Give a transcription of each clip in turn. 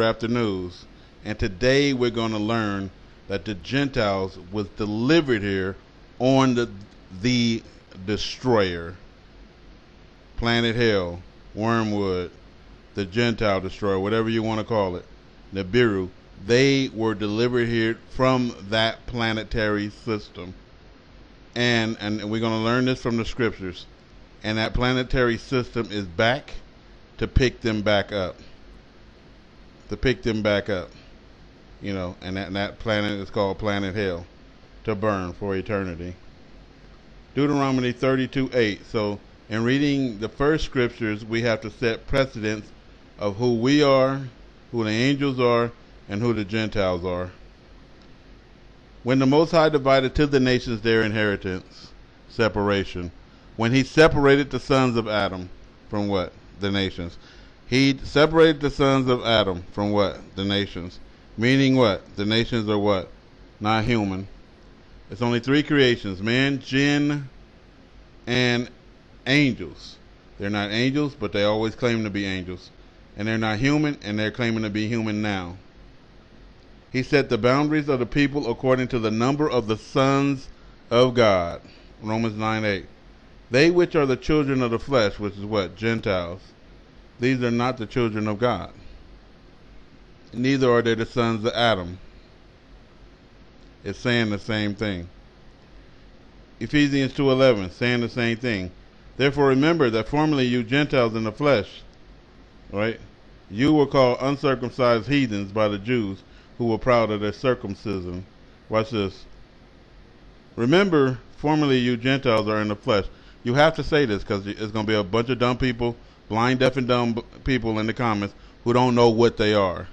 after news. And today we're going to learn that the Gentiles was delivered here on the destroyer. Planet Hell, Wormwood, the Gentile destroyer, whatever you want to call it, Nibiru. They were delivered here from that planetary system. And we're going to learn this from the scriptures. And that planetary system is back to pick them back up. You know, and that planet is called Planet Hell, to burn for eternity. Deuteronomy 32:8. So in reading the first scriptures, we have to set precedents of who we are, who the angels are, and who the Gentiles are. When the Most High divided to the nations their inheritance, separation. When he separated the sons of Adam from what? The nations. He separated the sons of Adam from what? The nations. Meaning what? The nations are what? Not human. It's only three creations: man, jinn, and angels. They're not angels, but they always claim to be angels. And they're not human, and they're claiming to be human now. He set the boundaries of the people according to the number of the sons of God. Romans 9:8. They which are the children of the flesh, which is what? Gentiles. These are not the children of God. Neither are they the sons of Adam. It's saying the same thing. Ephesians 2:11, saying the same thing. Therefore remember that formerly you Gentiles in the flesh, right? You were called uncircumcised heathens by the Jews, who were proud of their circumcision. Watch this. Remember, formerly you Gentiles are in the flesh. You have to say this because it's going to be a bunch of dumb people, blind, deaf, and dumb people in the comments who don't know what they are.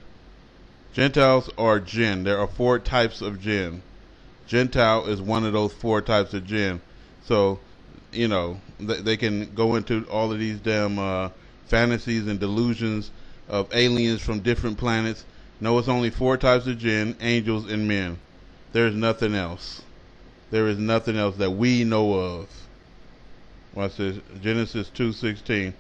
Gentiles are jinn. There are 4 types of jinn. Gentile is one of those 4 types of jinn. So, you know, they can go into all of these damn fantasies and delusions of aliens from different planets. No, it's only 4 types of jinn: angels and men. There's nothing else. There is nothing else that we know of. Watch this. Genesis 2:16.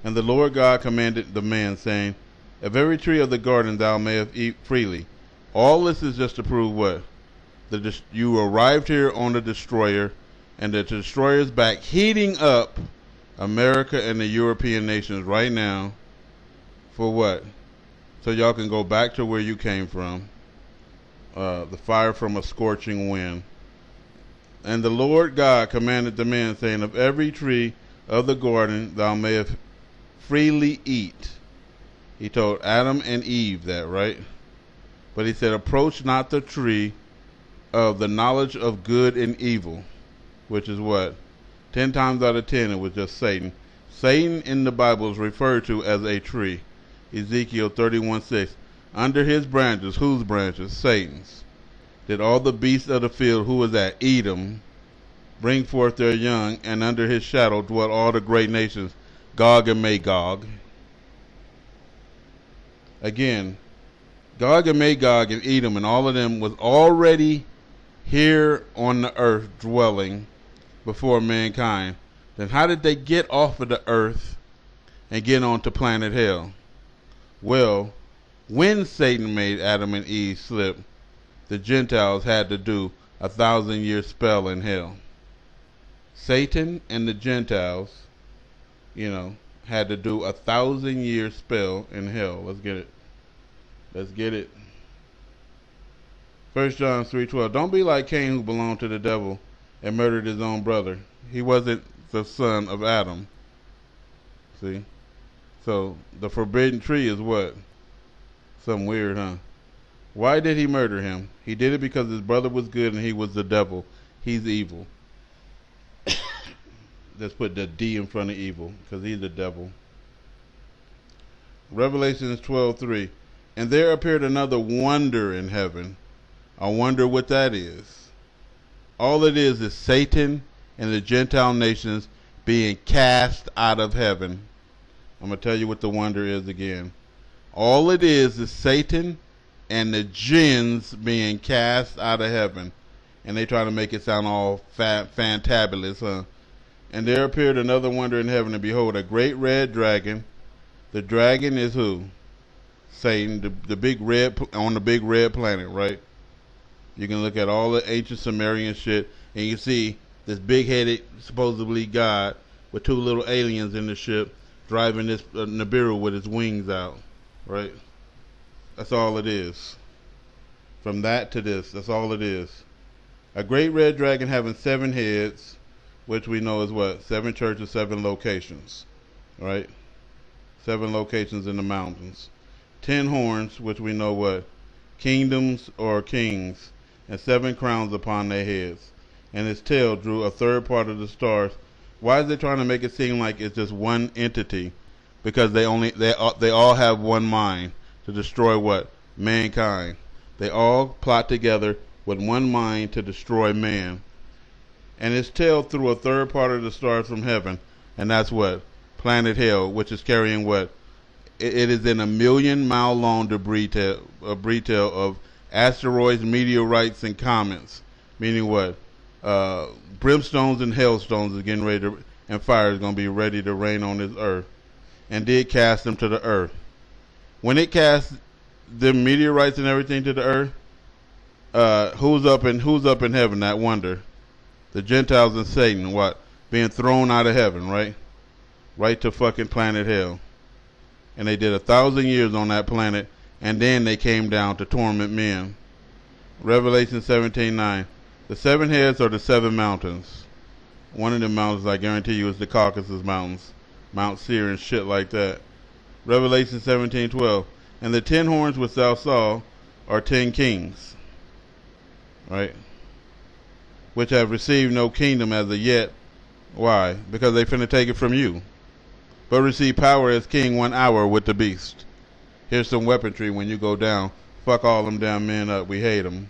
And the Lord God commanded the man, saying, of every tree of the garden thou mayest eat freely. All this is just to prove what? You arrived here on the destroyer, and the destroyer is back heating up America and the European nations right now. For what? So y'all can go back to where you came from. The fire from a scorching wind. And the Lord God commanded the man, saying, of every tree of the garden thou mayest freely eat. He told Adam and Eve that, right? But he said, approach not the tree of the knowledge of good and evil, which is what? 10 times out of 10 it was just Satan. Satan in the Bible is referred to as a tree. Ezekiel 31:6. Under his branches, whose branches? Satan's. Did all the beasts of the field, who was that? Edom, bring forth their young, and under his shadow dwelt all the great nations, Gog and Magog. Again, Gog and Magog and Edom and all of them was already here on the earth dwelling before mankind. Then how did they get off of the earth and get onto planet Hell? Well, when Satan made Adam and Eve slip, the Gentiles had to do a 1,000-year spell in hell. Satan and the Gentiles, you know, had to do a 1,000-year spell in hell. Let's get it. Let's get it. 1 John 3:12. Don't be like Cain, who belonged to the devil and murdered his own brother. He wasn't the son of Adam. See? So the forbidden tree is what? Something weird, huh? Why did he murder him? He did it because his brother was good and he was the devil. He's evil. Let's put the D in front of evil because he's the devil. Revelations 12:3. And there appeared another wonder in heaven. I wonder what that is. All it is Satan and the Gentile nations being cast out of heaven. I'm going to tell you what the wonder is again. All it is Satan and the jinns being cast out of heaven. And they try to make it sound all fantabulous, huh? And there appeared another wonder in heaven, and behold, a great red dragon. The dragon is who? Satan, the big red on the big red planet, right? You can look at all the ancient Sumerian shit, and you see this big-headed, supposedly God with two little aliens in the ship driving this Nibiru with his wings out, right? That's all it is. From that to this, that's all it is. A great red dragon having 7 heads, which we know is what? 7 churches, 7 locations, right? 7 locations in the mountains. 10 horns, which we know what? Kingdoms or kings, and 7 crowns upon their heads. And his tail drew a third part of the stars. Why is they trying to make it seem like it's just one entity? Because they all have one mind to destroy what? Mankind. They all plot together with one mind to destroy man. And his tail threw a third part of the stars from heaven, and that's what? Planet Hell, which is carrying what? It is in a 1,000,000-mile long debris tail of asteroids, meteorites, and comets. Meaning what? Brimstones and hailstones is getting ready to, and fire is going to be ready to rain on this earth. And did cast them to the earth. When it cast the meteorites and everything to the earth, who's up in heaven? That wonder. The Gentiles and Satan, what? Being thrown out of heaven, right? Right to fucking planet hell. And they did 1,000 years on that planet, and then they came down to torment men. Revelation 17:9. The 7 heads are the 7 mountains. One of the mountains, I guarantee you, is the Caucasus Mountains. Mount Seir and shit like that. Revelation 17:12. And the 10 horns which thou saw are 10 kings. Right? Which have received no kingdom as of yet. Why? Because they finna take it from you. But receive power as king 1 hour with the beast. Here's some weaponry when you go down. Fuck all them damn men up. We hate them.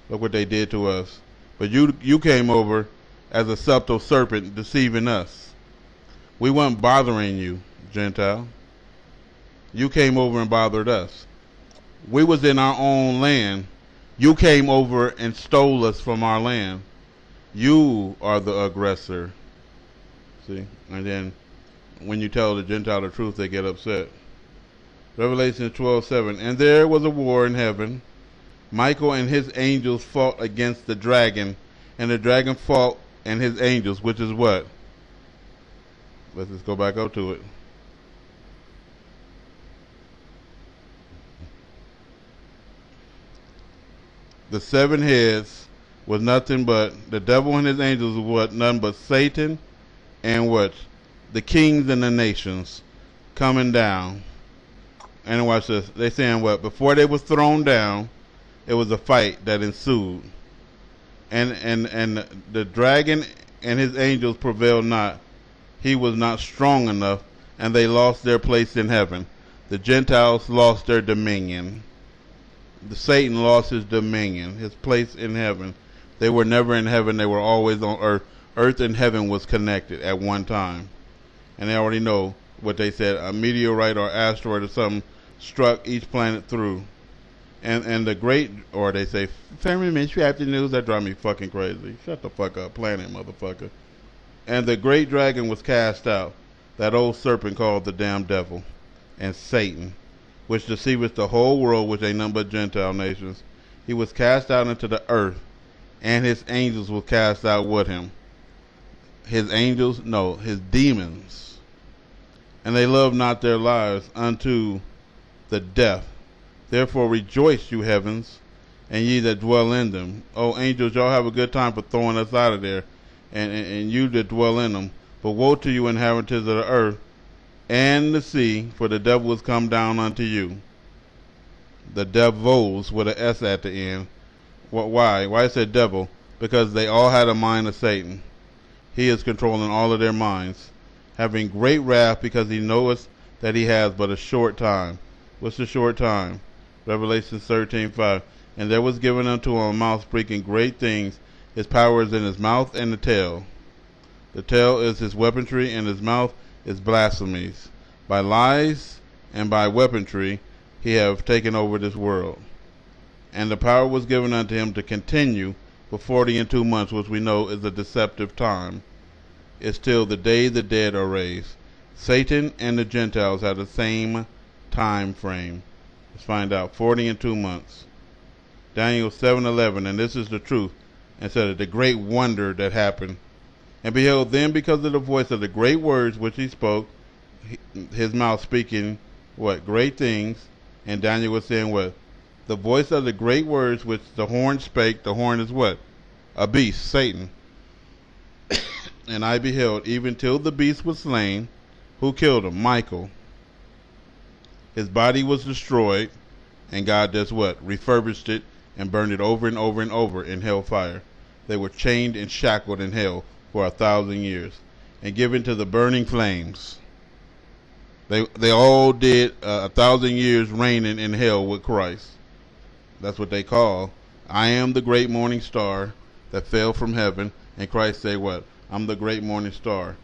Look what they did to us. But you came over as a subtle serpent deceiving us. We weren't bothering you, Gentile. You came over and bothered us. We was in our own land. You came over and stole us from our land. You are the aggressor. See? And then when you tell the Gentile the truth, they get upset. Revelation 12:7. And there was a war in heaven. Michael and his angels fought against the dragon, and the dragon fought and his angels, which is what? Let's just go back up to it. The 7 heads was nothing but the devil and his angels was what? Nothing but Satan and what? The kings and the nations coming down. And watch this. They saying what? Before they was thrown down, it was a fight that ensued. And the dragon and his angels prevailed not. He was not strong enough, and they lost their place in heaven. The Gentiles lost their dominion. Satan lost his dominion, his place in heaven. They were never in heaven. They were always on earth. Earth and heaven was connected at one time. And they already know what they said. A meteorite or asteroid or something struck each planet through. And the great, or they say, family ministry after news, that drive me fucking crazy. Shut the fuck up, planet motherfucker. And the great dragon was cast out, that old serpent called the damn devil, and Satan, which deceiveth the whole world, which ain't nothing but Gentile nations. He was cast out into the earth, and his angels were cast out with him. His angels? No, his demons. And they loved not their lives unto the death. Therefore rejoice, you heavens, and ye that dwell in them. Oh, angels, y'all have a good time for throwing us out of there, and you that dwell in them. But woe to you, inhabitants of the earth and the sea, for the devil is come down unto you. The devils with an S at the end. Why? Why is it devil? Because they all had a mind of Satan. He is controlling all of their minds, having great wrath, because he knoweth that he has but a short time. What's the short time? Revelation 13:5. And there was given unto him a mouth speaking great things. His power is in his mouth and the tail. The tail is his weaponry, and his mouth is blasphemies. By lies and by weaponry he have taken over this world. And the power was given unto him to continue for 42 months, which we know is a deceptive time. It's till the day the dead are raised. Satan and the Gentiles have the same time frame. Let's find out. 40 and 2 months. Daniel 7:11, and this is the truth, and said the great wonder that happened. And behold, then because of the voice of the great words which he spoke, his mouth speaking what? Great things. And Daniel was saying what? The voice of the great words which the horn spake. The horn is what? A beast, Satan. And I beheld, even till the beast was slain. Who killed him? Michael. His body was destroyed, and God does what? Refurbished it and burned it over and over and over in hellfire. They were chained and shackled in hell for 1,000 years and given to the burning flames. They all did 1,000 years reigning in hell with Christ. That's what they call, I am the great morning star that fell from heaven. And Christ say what? I'm the great morning star.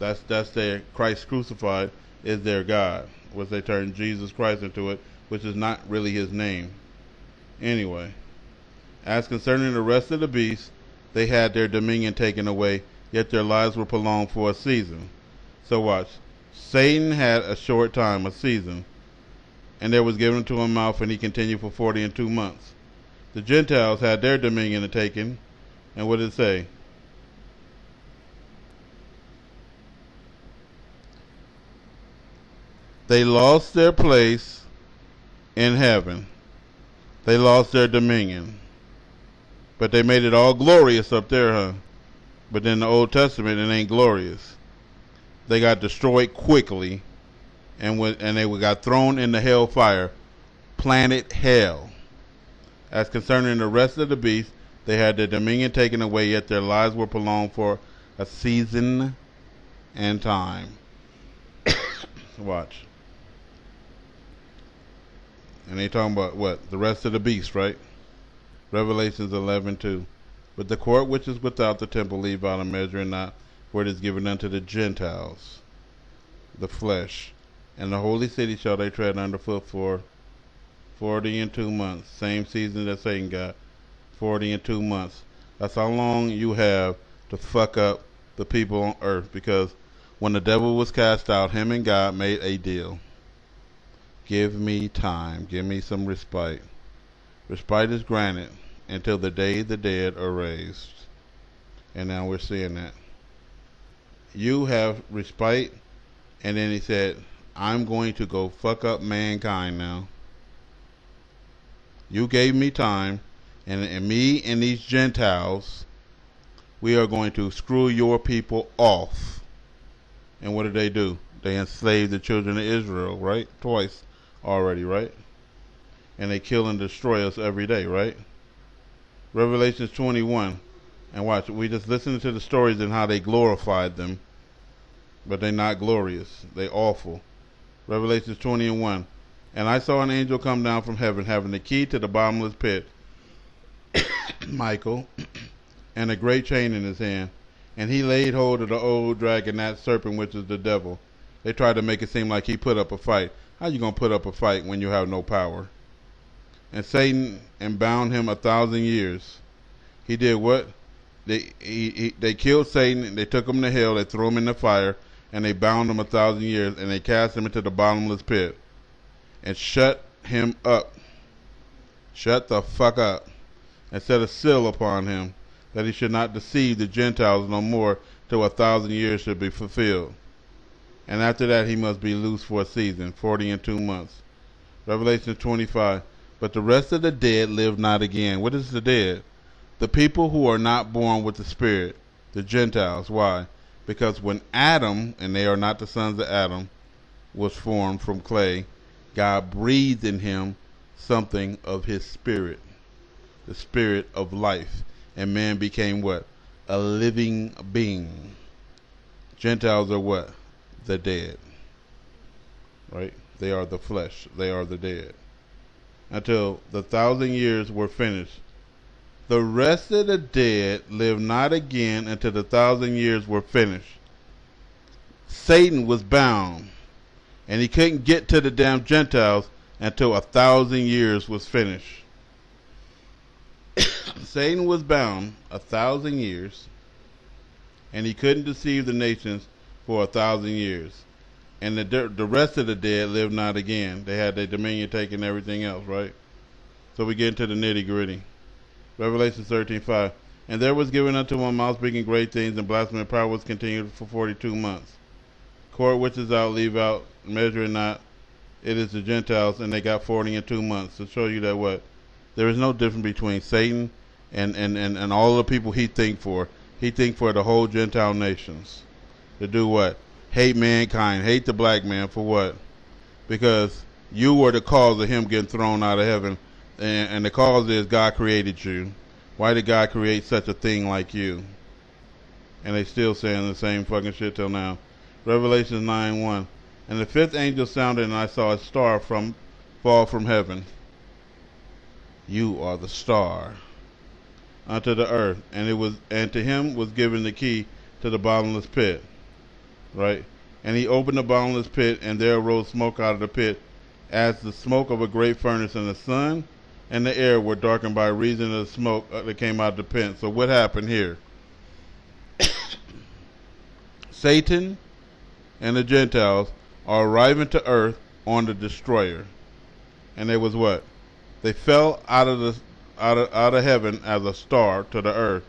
That's their Christ crucified is their God, which they turned Jesus Christ into it, which is not really his name. Anyway, as concerning the rest of the beasts, they had their dominion taken away, yet their lives were prolonged for a season. So watch. Satan had a short time, a season, and there was given to him mouth, and he continued for 40 and 2 months. The Gentiles had their dominion taken, and what did it say? They lost their place in heaven. They lost their dominion. But they made it all glorious up there, huh? But in the Old Testament, it ain't glorious. They got destroyed quickly, and they got thrown in the hellfire, planet hell. As concerning the rest of the beasts, they had their dominion taken away, yet their lives were prolonged for a season and time. Watch. And they talking about what? The rest of the beasts, right? Revelations 11:2. But the court which is without the temple leave out a measure and not, for it is given unto the Gentiles, the flesh. And the holy city shall they tread underfoot for 40 and 2 months. Same season that Satan got. 40 and 2 months. That's how long you have to fuck up the people on earth. Because when the devil was cast out, him and God made a deal. Give me time. Give me some respite. Respite is granted until the day the dead are raised. And now we're seeing that. You have respite. And then he said, I'm going to go fuck up mankind now. You gave me time. And me and these Gentiles, we are going to screw your people off. And what did they do? They enslaved the children of Israel, right? Twice already, right? And they kill and destroy us every day, right? Revelations 21. And watch, we just listen to the stories and how they glorified them. But they're not glorious. They're awful. Revelations 20:1. And I saw an angel come down from heaven, having the key to the bottomless pit, Michael, and a great chain in his hand. And he laid hold of the old dragon, that serpent which is the devil. They tried to make it seem like he put up a fight. How you going to put up a fight when you have no power? And Satan, and bound him 1,000 years. He did what? They killed Satan, and they took him to hell, they threw him in the fire, and they bound him 1,000 years, and they cast him into the bottomless pit. And shut him up. Shut the fuck up. And set a seal upon him, that he should not deceive the Gentiles no more, till 1,000 years should be fulfilled. And after that he must be loose for a season, 40 and 2 months. Revelation 25. But the rest of the dead live not again. What is the dead? The people who are not born with the Spirit, the Gentiles. Why? Because when Adam, and they are not the sons of Adam, was formed from clay, God breathed in him something of his spirit, the spirit of life. And man became what? A living being. Gentiles are what? The dead. Right? They are the flesh. They are the dead. Until the 1,000 years were finished. The rest of the dead live not again until the 1,000 years were finished. Satan was bound, and he couldn't get to the damn Gentiles until 1,000 years was finished. Satan was bound 1,000 years, and he couldn't deceive the nations for 1,000 years. And the rest of the dead lived not again. They had their dominion taken and everything else, right? So we get into the nitty gritty. Revelation 13:5. And there was given unto one mouth speaking great things, and blasphemy and power was continued for 42 months. Court which is out, leave out, measure it not. It is the Gentiles, and they got 42 months to show you that what? There is no difference between Satan and all the people he think for. He think for the whole Gentile nations. To do what? Hate mankind, hate the black man for what? Because you were the cause of him getting thrown out of heaven, and the cause is God created you. Why did God create such a thing like you? And they still saying the same fucking shit till now. Revelation 9:1. And the fifth angel sounded, and I saw a star fall from heaven. You are the star unto the earth, and to him was given the key to the bottomless pit. Right? And he opened the bottomless pit, and there arose smoke out of the pit, as the smoke of a great furnace, and the sun and the air were darkened by reason of the smoke that came out of the pit. So what happened here? Satan and the Gentiles are arriving to earth on the destroyer. And they was what? They fell out of heaven as a star to the earth.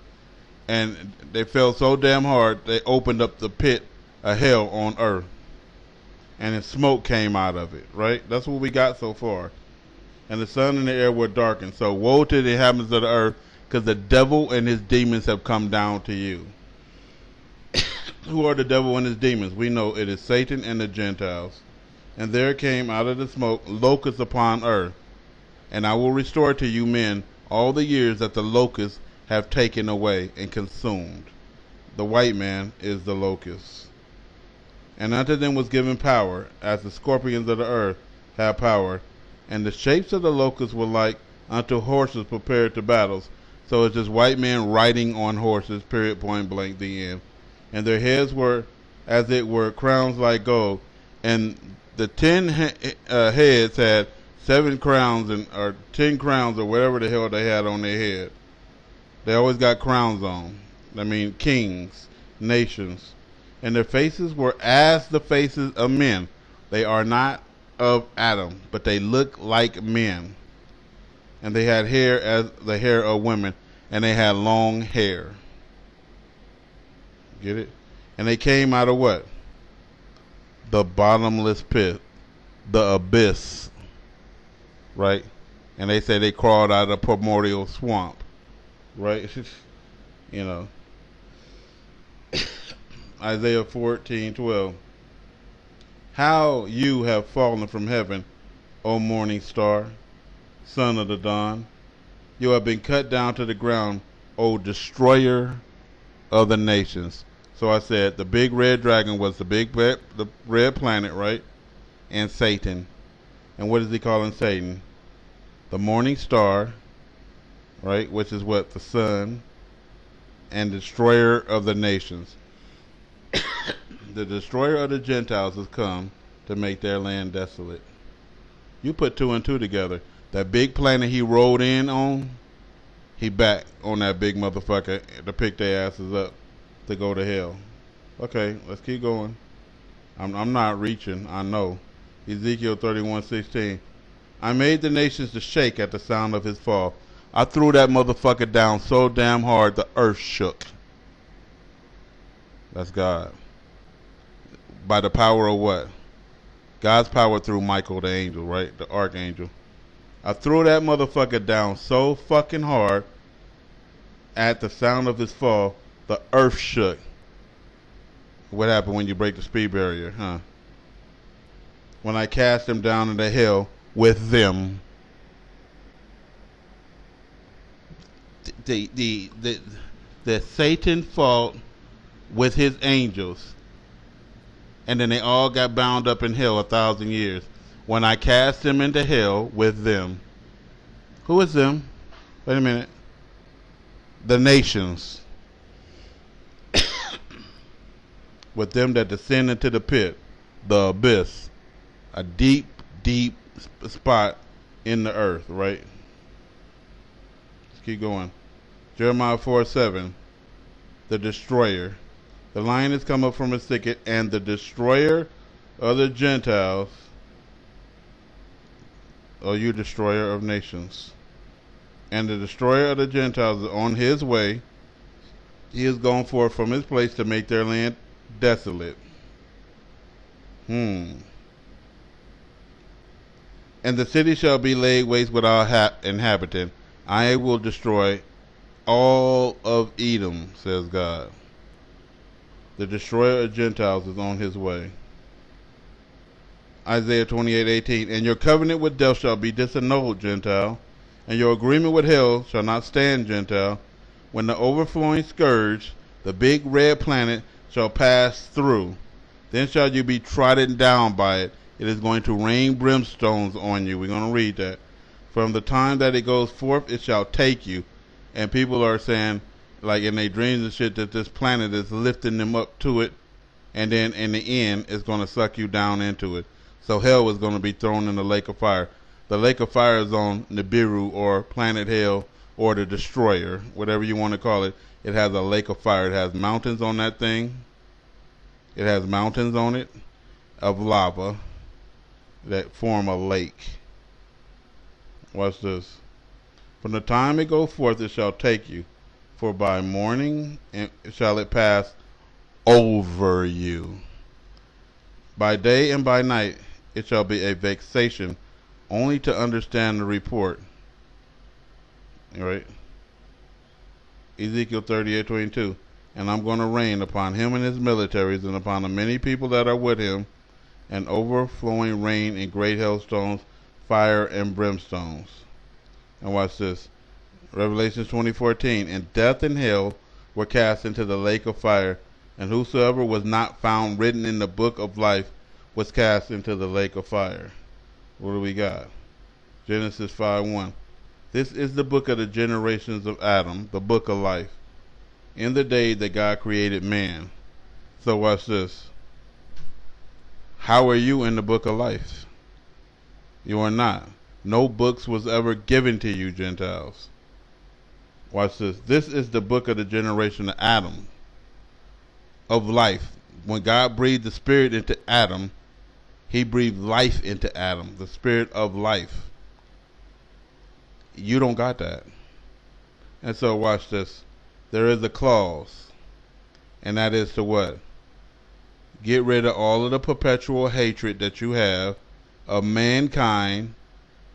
And they fell so damn hard they opened up the pit of hell on earth. And then smoke came out of it, right? That's what we got so far. And the sun and the air were darkened. So woe to the inhabitants of the earth, because the devil and his demons have come down to you. Who are the devil and his demons? We know it is Satan and the Gentiles. And there came out of the smoke locusts upon earth. And I will restore to you men all the years that the locusts have taken away and consumed. The white man is the locust. And unto them was given power, as the scorpions of the earth have power. And the shapes of the locusts were like unto horses prepared to battles. So it's just white men riding on horses, period, point blank, the end. And their heads were, as it were, crowns like gold. And the 10 heads had 7 crowns, or 10 crowns, or whatever the hell they had on their head. They always got crowns on. I mean, kings, nations. And their faces were as the faces of men. They are not of Adam, but they look like men. And they had hair as the hair of women, and they had long hair. Get it? And they came out of what? The bottomless pit, the abyss, right? And they say they crawled out of the primordial swamp, right? You know. Isaiah 14:12. How you have fallen from heaven, O morning star, son of the dawn. You have been cut down to the ground, O destroyer of the nations. So I said the big red dragon was the red planet, right? And Satan. And what is he calling Satan? The morning star, right? Which is what? The sun. And destroyer of the nations. The destroyer of the Gentiles has come to make their land desolate. You put 2 and 2 together. That big planet he rode in on, he back on that big motherfucker to pick their asses up to go to hell. Okay, let's keep going. I'm not reaching, I know. Ezekiel 31:16. I made the nations to shake at the sound of his fall. I threw that motherfucker down so damn hard the earth shook. That's God. By the power of what? God's power through Michael the angel, right? The archangel. I threw that motherfucker down so fucking hard at the sound of his fall, the earth shook. What happened when you break the speed barrier, huh? When I cast him down into hell with them. The Satan fought with his angels, and then they all got bound up in hell 1,000 years. When I cast them into hell with them. Who is them? Wait a minute. The nations. With them that descend into the pit, the abyss, a deep, deep spot in the earth, right? Let's keep going. Jeremiah 4:7, the destroyer. The lion has come up from his thicket, and the destroyer other Gentiles, O you destroyer of nations. And the destroyer of the Gentiles is on his way. He is gone forth from his place to make their land desolate. And the city shall be laid waste without inhabitant. I will destroy all of Edom, says God. The destroyer of Gentiles is on his way. Isaiah 28:18. And your covenant with death shall be disannulled, Gentile, and your agreement with hell shall not stand, Gentile. When the overflowing scourge, the big red planet, shall pass through, then shall you be trodden down by it. It is going to rain brimstones on you. We're going to read that. From the time that it goes forth, it shall take you. And people are saying, like in their dreams and shit, that this planet is lifting them up to it, and then in the end, it's going to suck you down into it. So hell is going to be thrown in the lake of fire. The lake of fire is on Nibiru, or planet hell, or the destroyer, whatever you want to call it. It has a lake of fire. It has mountains on that thing. It has mountains on it of lava that form a lake. Watch this. From the time it goes forth, it shall take you, for by morning shall it pass over you. By day and by night it shall be a vexation, only to understand the report. All right. Ezekiel 38:22. And I'm going to rain upon him and his militaries, and upon the many people that are with him, an overflowing rain and great hailstones, fire and brimstones. And watch this. Revelation 20:14. And death and hell were cast into the lake of fire, and whosoever was not found written in the book of life was cast into the lake of fire. What do we got? Genesis 5:1. This is the book of the generations of Adam, the book of life, in the day that God created man. So watch this. How are you in the book of life? You are not. No books was ever given to you, Gentiles. Watch this. This is the book of the generation of Adam, of life. When God breathed the spirit into Adam, he breathed life into Adam, the spirit of life. You don't got that. And so watch this. There is a clause, and that is to what? Get rid of all of the perpetual hatred that you have of mankind.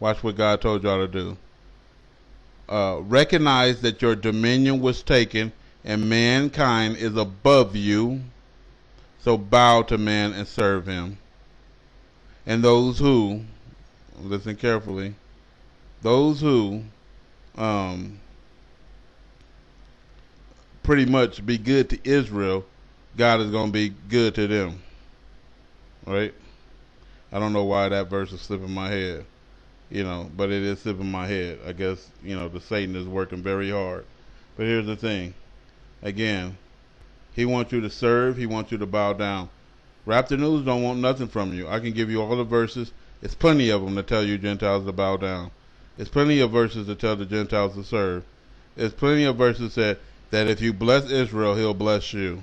Watch what God told y'all to do. Recognize that your dominion was taken and mankind is above you. So bow to man and serve him. And those who, listen carefully, those who pretty much be good to Israel, God is going to be good to them. Right? I don't know why that verse is slipping my head, but it is slipping my head. I guess, the Satan is working very hard. But here's the thing. Again, he wants you to serve. He wants you to bow down. Raptor News don't want nothing from you. I can give you all the verses. It's plenty of them to tell you Gentiles to bow down. There's plenty of verses to tell the Gentiles to serve. There's plenty of verses that if you bless Israel, he'll bless you.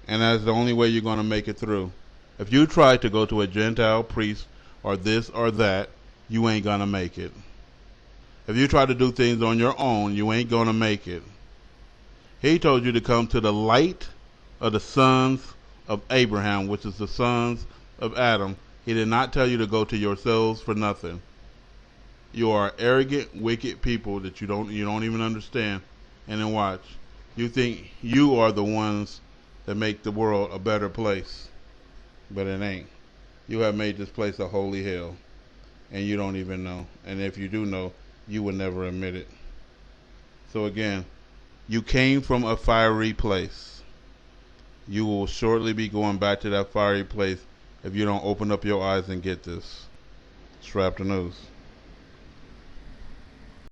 And that's the only way you're going to make it through. If you try to go to a Gentile priest or this or that, you ain't going to make it. If you try to do things on your own, you ain't going to make it. He told you to come to the light of the sons of Abraham, which is the sons of Adam. He did not tell you to go to yourselves for nothing. You are arrogant, wicked people that you don't even understand. And then watch. You think you are the ones that make the world a better place. But it ain't. You have made this place a holy hell. And you don't even know. And if you do know, you will never admit it. So again, you came from a fiery place. You will shortly be going back to that fiery place if you don't open up your eyes and get this. Strap the news.